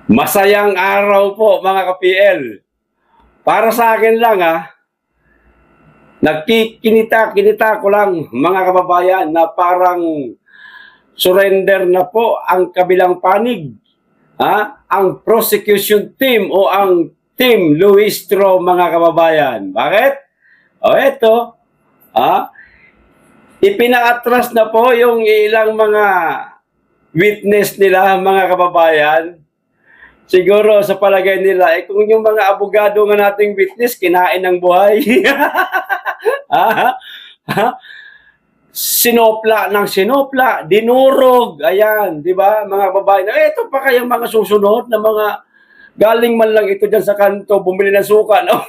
Masayang araw po mga ka-PL. Para sa akin lang nagkikinita ko lang mga kababayan na parang surrender na po ang kabilang panig. Ang prosecution team o ang team Luistro mga kababayan. Bakit? O eto, ipinaatras na po yung ilang mga witness nila mga kababayan. Siguro sa palagay nila, kung yung mga abogado nga nating witness, kinain ng buhay. Sinopla ng sinopla, dinurog, ayan, di ba, mga babae. Ito pa kayang mga susunod na mga galing man lang ito dyan sa kanto, bumili ng suka, no?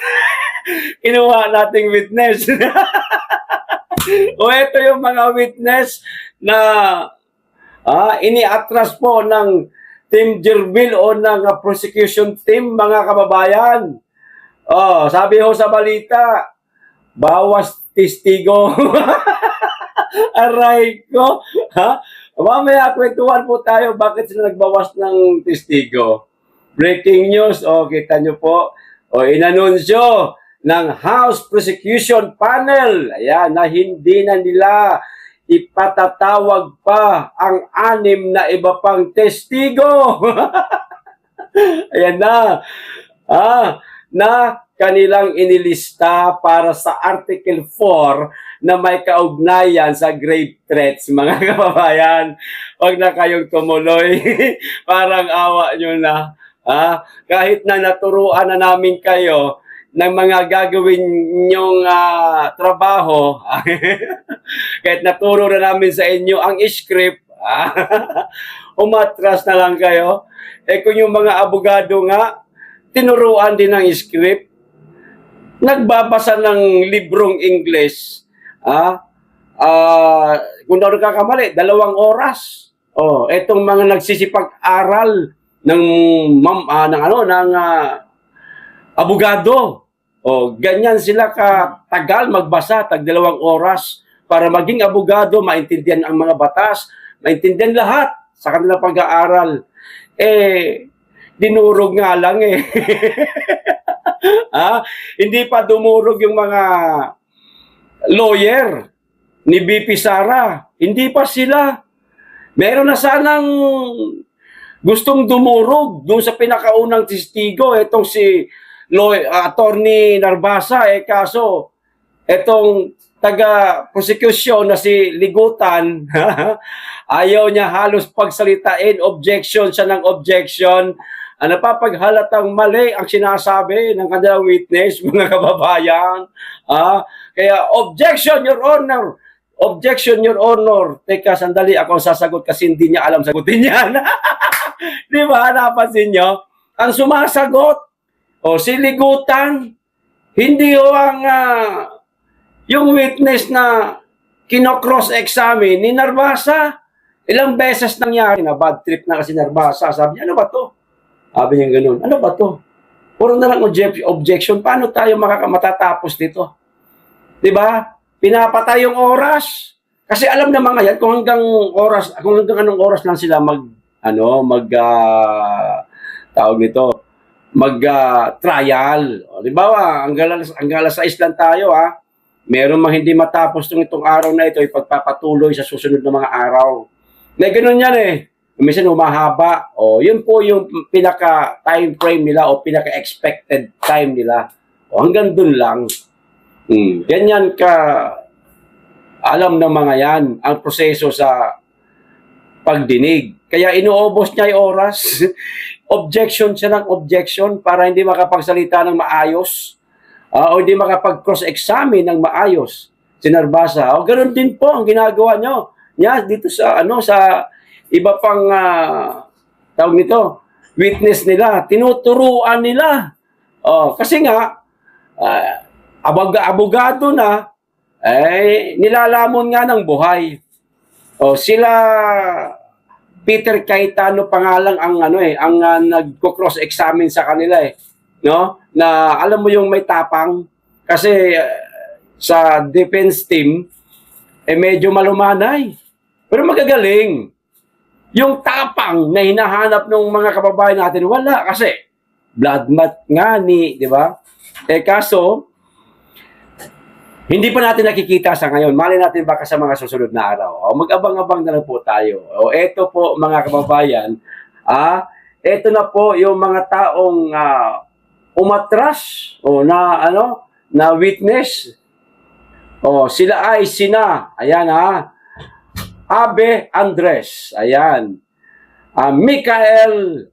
Kinuha nating witness. O ito yung mga witness na iniatras po ng Team Jervil o ng prosecution team, mga kababayan. Sabi ho sa balita, bawas testigo. Aray ko. Mamaya kwentuhan po tayo bakit sila nagbawas ng testigo. Breaking news, kita nyo po. Inanunsyo ng House Prosecution Panel, ayan, na hindi na nila ipatatawag pa ang 6 na iba pang testigo. Ayan na. Na kanilang inilista para sa Article 4 na may kaugnayan sa grave threats, mga kababayan. Huwag na kayong tumuloy. Parang awa nyo na. Kahit na naturuan na namin kayo ng mga gagawin nyong trabaho, kahit naturo na namin sa inyo ang script, umatras na lang kayo. Kung yung mga abogado nga, tinuruan din ng script, nagbabasa ng librong English, kung daw nagkakamali, 2 oras. Etong mga nagsisipag-aral ng abogado. Ganyan sila katagal magbasa, tag 2 oras para maging abogado, maintindihan ang mga batas, maintindihan lahat sa kanilang pag-aaral. Dinurog nga lang Hindi pa dumurog yung mga lawyer ni BP Sara. Hindi pa sila. Meron na sanang gustong dumurog doon sa pinakaunang testigo, itong si Attorney Narbasa, kaso itong taga-prosecution na si Ligutan, ayaw niya halos pagsalitain, objection siya ng objection. Napapaghalatang mali ang sinasabi ng kanilang witness, mga kababayan. Kaya, objection, Your Honor! Objection, Your Honor! Teka, sandali, ako sasagot kasi hindi niya alam sagutin yan. Di ba? Napansin nyo? Ang sumasagot, si Ligutan, hindi ang yung witness na kino-cross-examine ni Narbasa. Ilang beses nangyari na bad trip na kasi Narbasa. Sabi niya, ano ba to? Sabi niya ganun, ano ba to? Puro na lang objection. Paano tayo matatapos dito? Di ba? Pinapatay yung oras. Kasi alam na mga yan kung hanggang anong oras lang sila trial. Halimbawa, hanggang alas 6 lang tayo, meron mang hindi matapos itong araw na ito, ipagpapatuloy sa susunod na mga araw. May ganun yan Minsan humahaba. Yun po yung pinaka-time frame nila o pinaka-expected time nila. Hanggang dun lang. Ganyan alam ng mga yan ang proseso sa pagdinig. Kaya inuubos niya yung oras. Objection siya ng objection para hindi makapagsalita ng maayos. O hindi makapag-cross-examine ng maayos. Si Narbasa. Ganun din po ang ginagawa nyo. Dito sa iba pang tawag nito, witness nila, tinuturuan nila. Kasi nga, abogado na, nilalamon nga ng buhay. Sila Peter Cayetano pangalang ang nagko-cross-examine sa kanila no? Na alam mo yung may tapang kasi sa defense team medyo malumanay pero magagaling. Yung tapang na hinahanap ng mga kababayan natin, wala kasi blood math nga ni, di ba? Kaso, hindi pa natin nakikita sa ngayon. Mali natin baka sa mga susunod na araw. Mag-abang-abang na lang po tayo. Eto po mga kababayan, eto na po yung mga taong umatras na witness. Sila ay ayan Abe Andres, ayan. Michael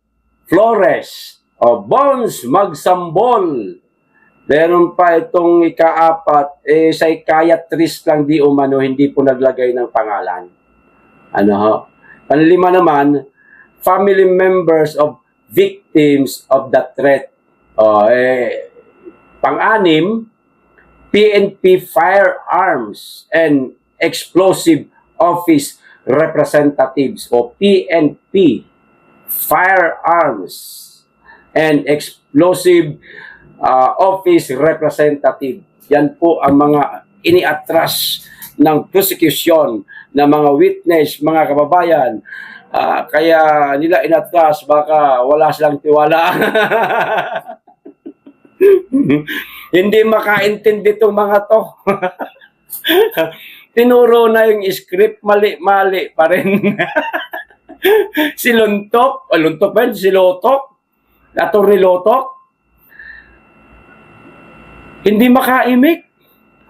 Flores, Bones Magsambol. Meron pa itong ika-4, psychiatrist lang di umano, hindi po naglagay ng pangalan. Panlima naman, family members of victims of the threat. Pang-anim, PNP Firearms and Explosive Office Representatives o PNP Firearms and Explosive Office Representative. Yan po ang mga iniatras ng prosecution ng mga witness, mga kababayan. Kaya nila inatras, baka wala silang tiwala. Hindi makaintindi itong mga to. Tinuro na yung script, mali-mali pa rin. Si Luntok, Luntok ba yun? Si Lotok, Atty. Lotok, hindi makaimik.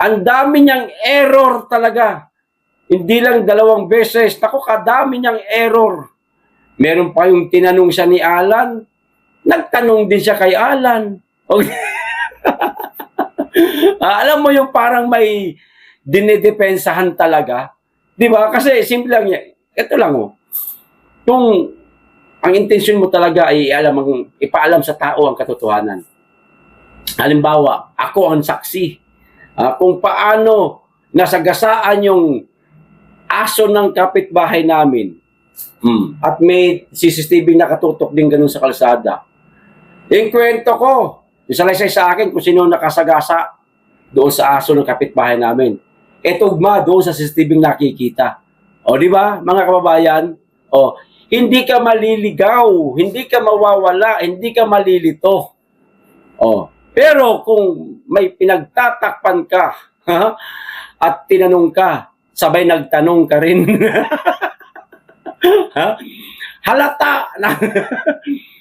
Ang dami niyang error talaga. Hindi lang 2 beses. Naku, kadami niyang error. Meron pa yung tinanong siya ni Alan. Nagtanong din siya kay Alan. Okay. Alam mo yung parang may dinidepensahan talaga. Di ba? Kasi simple lang yan. Ito lang Kung ang intensyon mo talaga ay ipaalam sa tao ang katotohanan. Halimbawa, ako ang saksi. Kung paano nasagasaan yung aso ng kapitbahay namin. At may CCTV nakatutok din ganun sa kalsada. Yung kwento ko, isalaysay sa akin kung sino nakasagasa doon sa aso ng kapitbahay namin. Tugma doon sa CCTV nakikita. Di ba, mga kababayan? Hindi ka maliligaw, hindi ka mawawala, hindi ka malilito. Pero kung may pinagtatakpan ka, at tinanong ka, sabay nagtanong ka rin. Halata na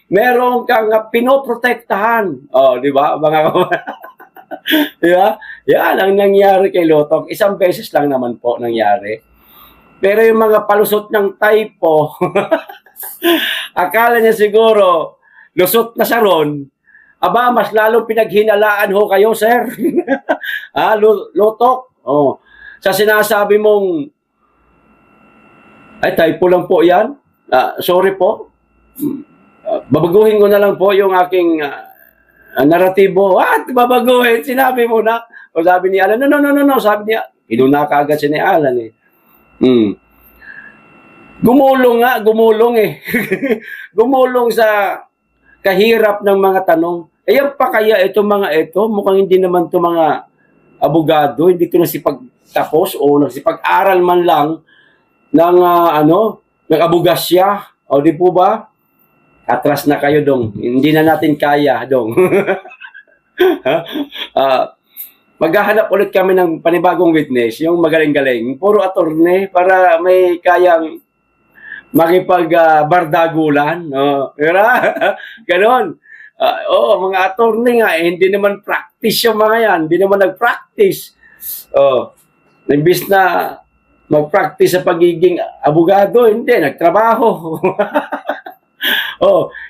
meron kang pinoprotektahan. Di ba? Mga di ba? Yan ang nangyari kay Lotok. 1 beses lang naman po nangyari. Pero yung mga palusot ng typo, akala niya siguro, lusot na sa ron, mas lalong pinaghinalaan ho kayo, sir. Lotok. Sa sinasabi mong, ay, typo lang po yan. Sorry po. Babaguhin ko na lang po yung aking naratibo. Babaguhin? Sinabi mo na. O sabi ni Alan, no. Sabi niya, inuna ka agad siya ni Alan Gumulong Gumulong sa kahirap ng mga tanong. Yan pa kaya itong mga ito, mukhang hindi naman itong mga abogado, hindi ito nasipagtapos o nasipag-aral man lang ng ng abogasya. Di po ba? Atras na kayo dong. Hindi na natin kaya dong. Maghahanap ulit kami ng panibagong witness, yung magaling-galing. Puro attorney para may kayang makipag-bardagulan. Ganon. Mga attorney nga, hindi naman practice yung mga yan. Hindi naman nag-practice. Imbis na mag-practice sa pagiging abogado, hindi, nagtrabaho.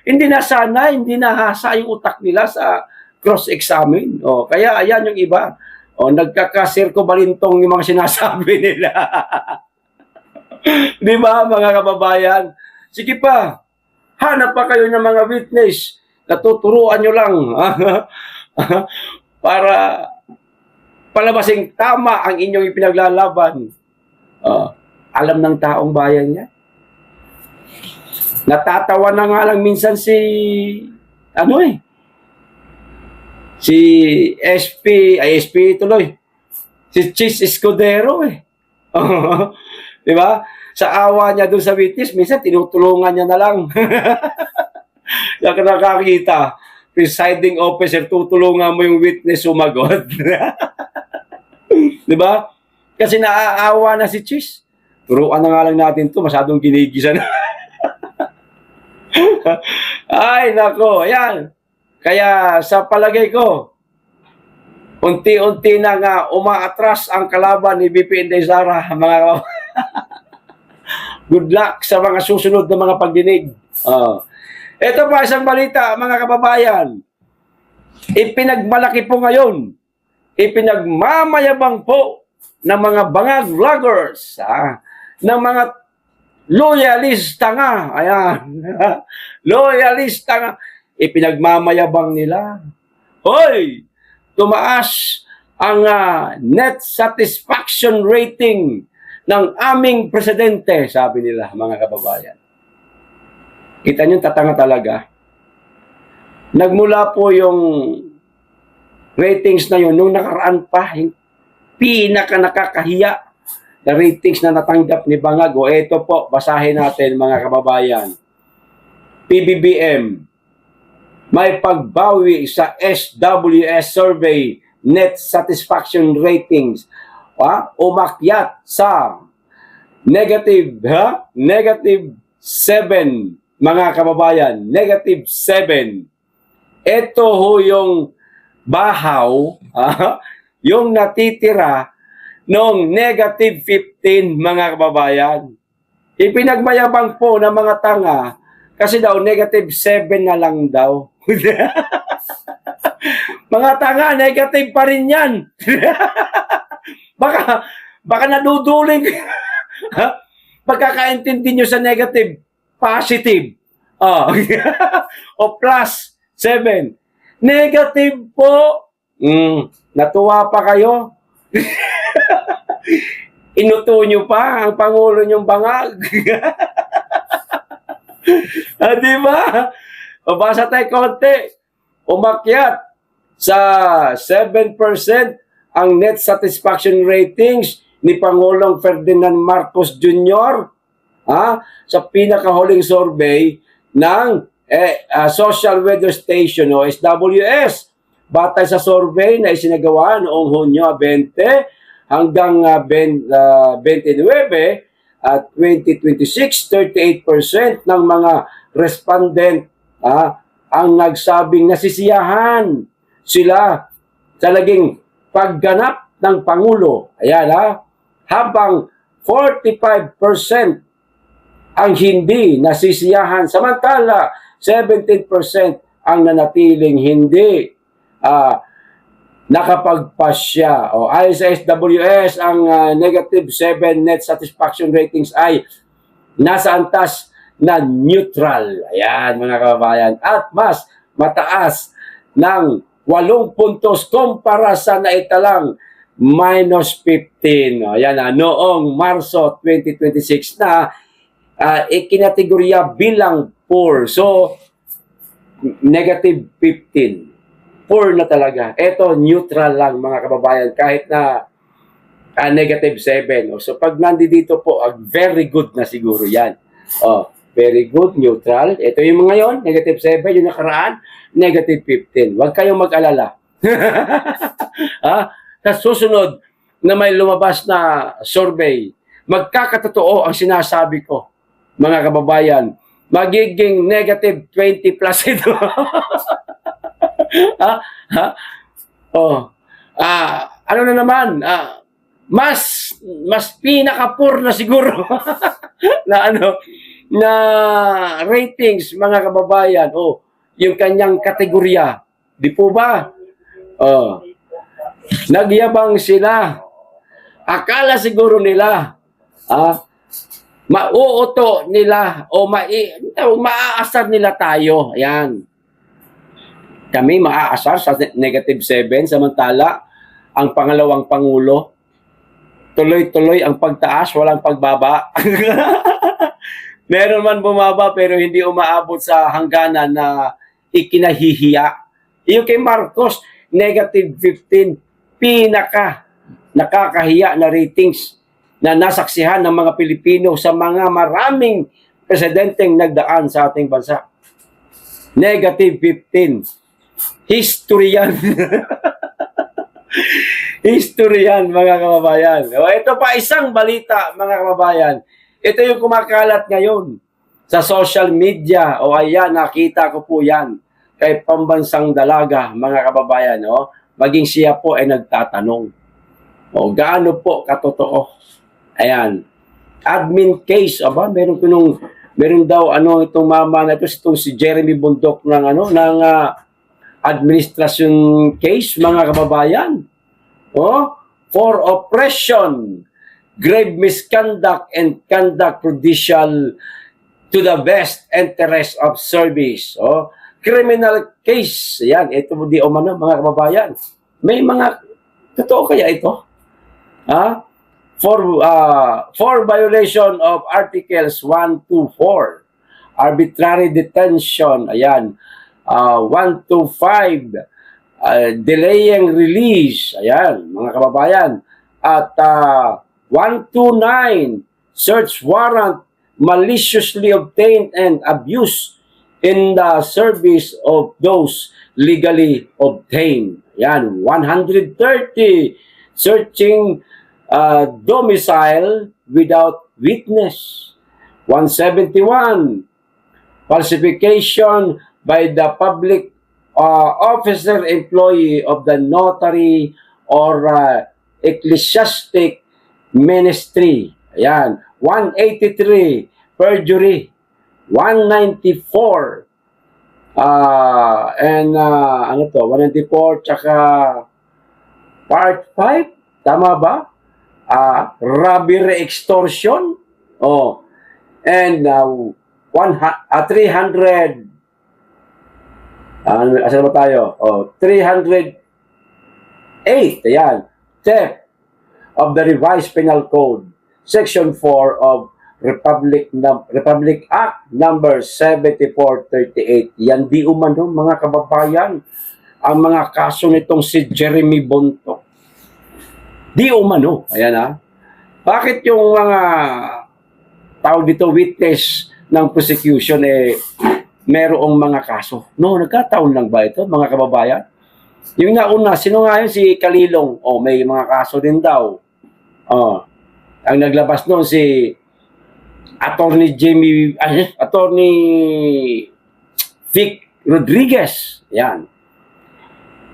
Hindi nasana, hindi nahasa yung utak nila sa cross-examine. Kaya ayan yung iba. Nagkakasirko balintong yung mga sinasabi nila. Di ba, mga kababayan? Sige pa, hanap pa kayo ng mga witness. Natuturuan nyo lang. Para palabasing tama ang inyong ipinaglalaban. Alam ng taong bayan niya. Natatawa na nga lang minsan si SP tuloy. Si Chis Escudero Di ba? sa awa niya doon sa witness, minsan tinutulungan niya na lang. Yung nakakita, presiding officer, tutulungan mo yung witness sumagot. Di ba? Kasi naaawa na si Chis. Turuan na nga lang natin to, masyadong ginigisa na. Ay, nako, ayan. Kaya sa palagay ko, unti-unti na nga umaatras ang kalaban ni BP Inday Sara, mga good luck sa mga susunod na mga pagdinig. Ito pa isang balita, mga kababayan. Ipinagmalaki po ngayon, ipinagmamayabang po ng mga bangag vloggers, ng mga loyalista nga, ayan, loyalista nga, ipinagmamayabang nila. Hoy, tumaas ang net satisfaction rating ng aming presidente, sabi nila, mga kababayan. Kita niyo, tatanga talaga. Nagmula po yung ratings na yun, nung nakaraan pa, yung pinaka-nakakahiya na ratings na natanggap ni Bangag. O eto po, basahin natin, mga kababayan. PBBM, may pagbawi sa SWS survey net satisfaction ratings. Umakyat sa negative 7, mga kababayan, negative 7. Ito ho yung bahaw, yung natitira noong negative 15, mga kababayan. Ipinagmayabang po ng mga tanga kasi daw negative 7 na lang daw. Mga tanga, negative pa rin yan. baka naduduling. Pagkakaintindi nyo sa negative, positive. O plus 7. Negative po. Natuwa pa kayo? Inuto nyo pa ang Pangulo nyong Bangag. Di ba? O basa tayo konti. Umakyat sa 7% ang net satisfaction ratings ni Pangulong Ferdinand Marcos Jr. Sa pinakahuling survey ng Social Weather Station o SWS. Batay sa survey na isinagawa noong Hunyo 20 hanggang 29 at 2026, 38% ng mga respondent ang nagsabing nasisiyahan sila sa naging pagganap ng Pangulo. Ayan habang 45% ang hindi nasisiyahan. Samantala, 17% ang nanatiling hindi nakapagpasya. Ayon sa SWS, ang negative 7 net satisfaction ratings ay nasa antas na neutral. Ayan, mga kababayan. At mas mataas ng 8 puntos kumpara sa naitalang minus 15. Ayan noong Marso 2026 na ikinategorya bilang poor. So, negative 15. Poor na talaga. Ito, neutral lang, mga kababayan, kahit na negative 7. So, pag nandito po, very good na siguro yan. Very good, neutral. Ito yung mga yon, negative 7, yung nakaraan, negative 15. Huwag kayong mag-alala. Sa susunod na may lumabas na survey, magkakatotoo ang sinasabi ko, mga kababayan, magiging negative 20 plus ito. Ano na naman, mas pinaka-poor na siguro na na ratings, mga kababayan, yung kanyang kategorya. Di po ba? Nagyabang sila. Akala siguro nila, mauuto nila o maaasar nila tayo. Ayan. Kami maaasar sa negative 7, samantala ang pangalawang Pangulo, tuloy-tuloy ang pagtaas, walang pagbaba. Meron man bumaba pero hindi umaabot sa hangganan na ikinahihiya. Yung kay Marcos, negative 15, pinaka nakakahiya na ratings na nasaksihan ng mga Pilipino sa mga maraming presidenteng nagdaan sa ating bansa. Negative 15. History yan. History yan, mga kababayan. O, ito pa isang balita, mga kababayan. Ito yung kumakalat ngayon sa social media. O ayan, nakita ko po yan kay Pambansang Dalaga, mga kababayan. O, maging siya po ay nagtatanong. O, gaano po katotoo? Ayan. Admin case, aba, meron daw itong mama na ito, itong si Jeremy Bundok ng administration case, mga kababayan. Oh, for oppression, grave misconduct and conduct prejudicial to the best interest of service. Oh, criminal case. Yan, ito di umano, mga kababayan. May mga totoo kaya ito? Ha? For violation of Articles 1 to 4, arbitrary detention, ayan, 1 to 5, delaying release, ayan, mga kababayan, at 1 to 9, search warrant maliciously obtained and abused in the service of those legally obtained. Ayan, 130, searching domicile without witness. 171, falsification by the public officer employee of the notary or ecclesiastic ministry. Ayan. 183, perjury. 194, and 194, tsaka part 5, tama ba? Robbery, extortion. Oh. And 300, asan ba tayo? 308, ayan. Theft of the Revised Penal Code, Section 4 of Republic Act number 7438. Yan di umano, mga kababayan, ang mga kaso nitong si Jeremy Bundok. Di umano, ayan Bakit yung mga tawag dito witness ng prosecution merong mga kaso? No, nagkataon lang ba ito, mga kababayan? Yung nauna, sino nga yun? Si Kalilong. May mga kaso din daw. Ang naglabas noon si Attorney Vic Rodriguez. Yan.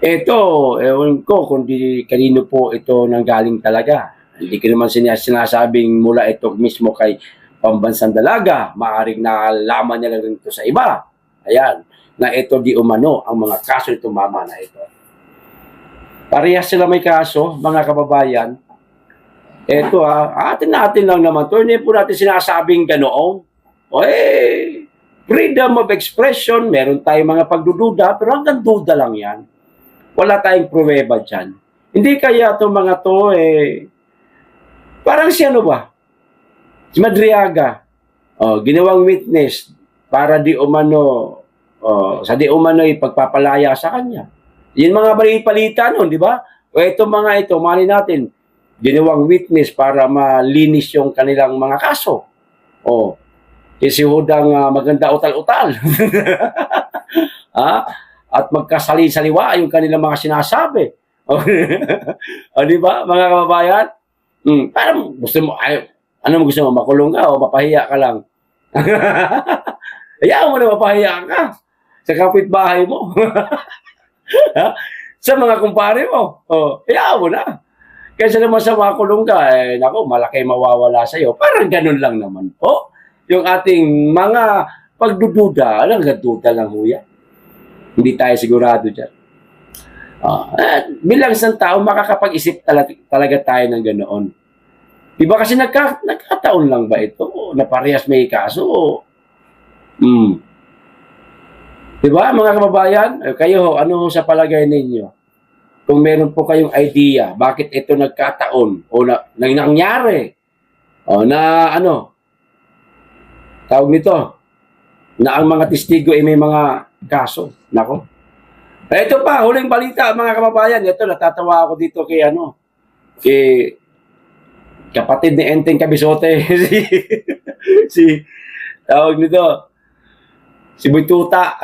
Ito, ewan ko kung kanino po ito nanggaling talaga. Hindi ko naman sinasabing mula ito mismo kay Pambansang Dalaga. Maaring nalaman niya lang rin ito sa iba. Ayan. Na ito di umano ang mga kaso nitong mama na ito. Parehas sila may kaso, mga kababayan. Ito atin lang naman. Ito hindi po natin sinasabing ganoon. Freedom of expression, meron tayong mga pagdududa, pero hanggang duda lang yan. Wala tayong pruweba dyan. Hindi kaya itong mga to, parang si ano ba? Si Madriaga. Ginawang witness para di umano, sa di umano ipagpapalaya sa kanya. Yun mga balita nun, di ba? Itong mga ito, mali natin, ginawang witness para malinis yung kanilang mga kaso. Si Hudang maganda utal-utal. At magkasali-saliwa yung kanilang mga sinasabi. Di ba, mga kababayan? Parang gusto mo, ano mo gusto mo, makulong ka o mapahiya ka lang? Hayaan mo na mapahiya ka sa kapitbahay mo. Sa mga kumpare mo. Hayaan mo na. Kaysa naman sa makulong ka, nako, malaki mawawala sa'yo. Parang ganun lang naman po. Yung ating mga pagdududa, duda lang ho yan. Hindi tayo sigurado dyan. Bilang isang tao, makakapag-isip talaga tayo ng ganoon. Diba kasi nagkataon lang ba ito? Na parehas may kaso? Diba, mga kababayan? Kayo, ano sa palagay ninyo? Kung meron po kayong idea, bakit ito nagkataon? O nangyari? Tawag nito, na ang mga testigo ay may mga kaso. Nako. Ito pa, huling balita, mga kababayan. Ito, natatawa ako dito kay kapatid ni Enteng Cabisote, si tawag nito, si Buituta.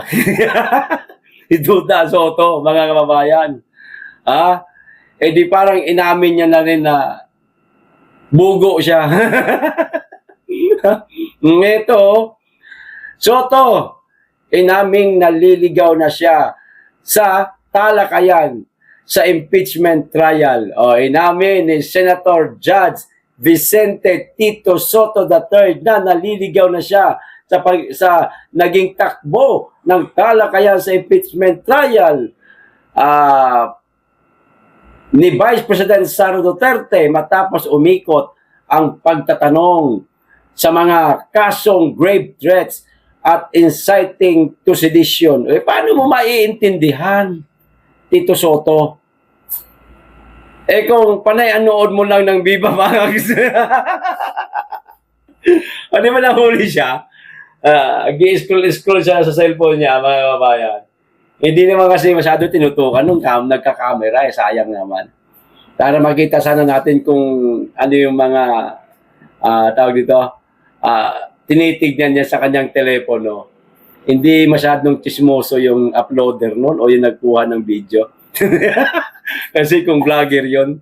Si Tuta Soto, mga kababayan. Eh di parang inamin niya na rin na bugo siya. Ito, Soto, inaming naliligaw na siya sa talakayan sa impeachment trial. Inamin ni Senator Judge Vicente Tito Soto III na naliligaw na siya sa naging takbo ng talakayan sa impeachment trial ni Vice President Sara Duterte matapos umikot ang pagtatanong sa mga kasong grave threats at inciting to sedition. Paano mo maiintindihan, Tito Soto? Kung panay anood mo lang ng Viva Max, di ba nahuli siya? Scroll siya sa cellphone niya, mga kababayan. Hindi naman kasi masyado tinutukan nung nagka-camera, sayang naman. Para makita sana natin kung ano yung mga tawag dito, tinitignan niya sa kanyang telepono. Hindi masyadong chismoso yung uploader nun o yung nagkuha ng video. Kasi kung vlogger yon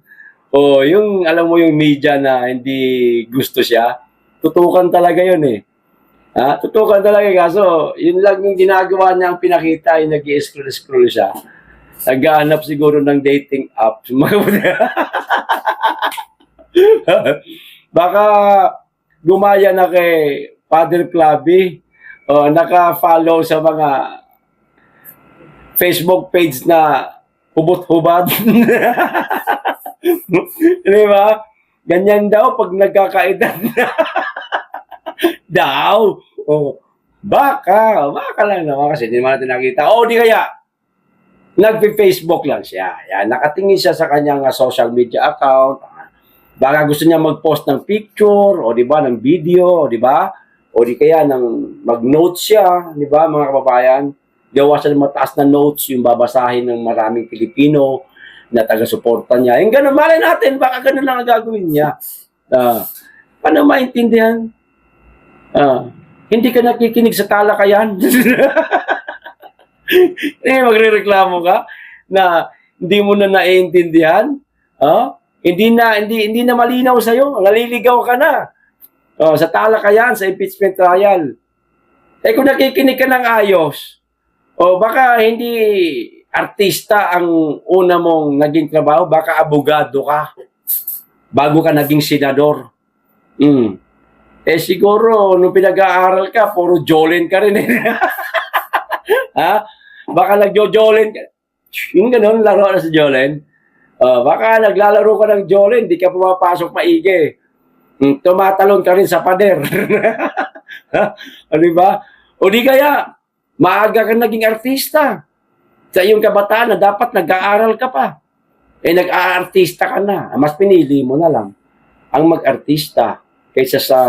o yung alam mo yung media na hindi gusto siya, tutukan talaga yun eh. Tutukan talaga kaso yun lang yung ginagawa niya ang pinakita, yung nag-i-scroll siya. Naghahanap siguro ng dating app. Baka gumaya na kay Father Clubby o naka-follow sa mga Facebook page na hubot-hubad. Di ba? Ganyan daw pag nagkakaedad na. Daw. Baka lang naman kasi hindi naman natin nakita. Di kaya nagpe-Facebook lang siya. Yan, nakatingin siya sa kanyang social media account. Baka gusto niya mag-post ng picture o di ba ng video, di ba? O di kaya mag-note siya, di ba mga kababayan? Gawa siya ng mataas na notes yung babasahin ng maraming Pilipino na taga-suporta niya. Yung ganun, malay natin, baka ganun lang ang gagawin niya. Paano maintindihan? Hindi ka nakikinig sa talakayan. Magrereklamo ka na hindi mo na naiintindihan. Hindi na malinaw sa iyo, naliligaw ka na. Sa talakayan, sa impeachment trial. Kung nakikinig ka ng ayos, baka hindi artista ang una mong naging trabaho, baka abogado ka bago ka naging senador. Siguro, nung pinag-aaral ka, puro Jolene ka rin eh. Baka nagjo-Jolene ka. Yung ganun, laro na sa Jolene. Baka naglalaro ka ng Jolene, di ka pumapasok maigi. Tumatalon ka rin sa pader. Di ba? O di kaya, maaga ka naging artista. Sa iyong kabataan na dapat nag-aaral ka pa. Nag-aartista ka na. Mas pinili mo na lang ang mag-artista kaysa sa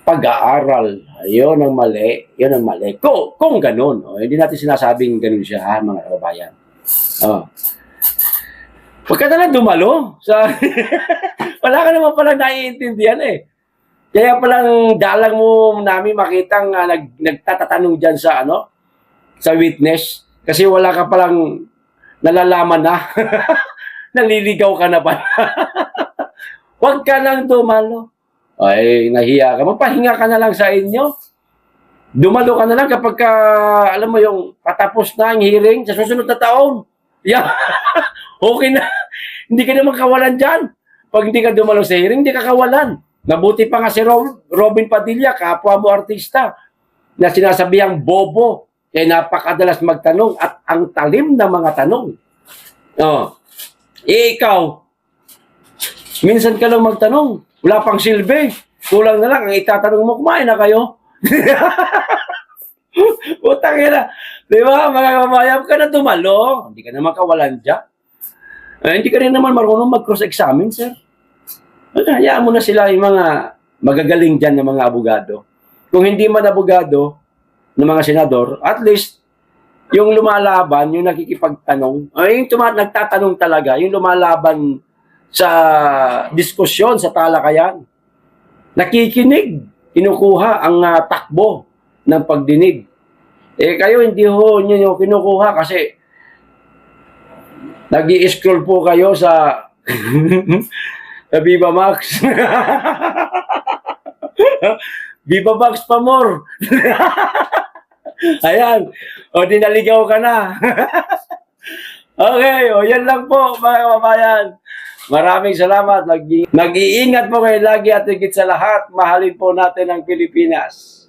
pag-aaral. Yun ang mali. Yun ang mali. Kung ganun. Hindi natin sinasabing ganun siya, mga kababayan. Huwag ka na lang dumalo. Wala ka naman palang naiintindihan eh. Kaya palang dalang mo namin makitang nagtatatanong dyan sa witness. Kasi wala ka palang nalalaman na. Naliligaw ka na ba? Huwag ka lang dumalo. Nahiya ka. Magpahinga ka na lang sa inyo. Dumalo ka na lang kapag alam mo yung patapos na ang hearing sa susunod na taon. Yeah. Okay na. Hindi ka naman kawalan dyan. Pag hindi ka dumalo sa hearing, hindi ka kawalan. Nabuti pa nga si Robin Padilla, kapwa mo artista, na sinasabihang bobo, napakadalas magtanong at ang talim na mga tanong. Ikaw, minsan ka lang magtanong, wala pang silbi. Kulang na lang, ang itatanong mo, kumain na kayo? Utang ina. Di ba, mga kababayan ka na dumalo. Hindi ka naman kawalan dyan. Hindi ka rin naman marunong mag-cross-examine, sir. Hayaan mo na sila yung mga magagaling dyan ng mga abogado. Kung hindi man abogado ng mga senador, at least yung lumalaban, yung nakikipagtanong, yung nagtatanong talaga, yung lumalaban sa diskusyon, sa talakayan. Nakikinig, kinukuha ang takbo ng pagdinig. Eh kayo hindi ho niyo kinukuha kasi nag-i-scroll po kayo sa sa Viva Max. Viva Max pa more. Ayan. O dinaligaw ka na. Okay, o yan lang po mga kababayan. Maraming salamat. Mag-iingat po kayo lagi at higit sa lahat. Mahalin po natin ang Pilipinas.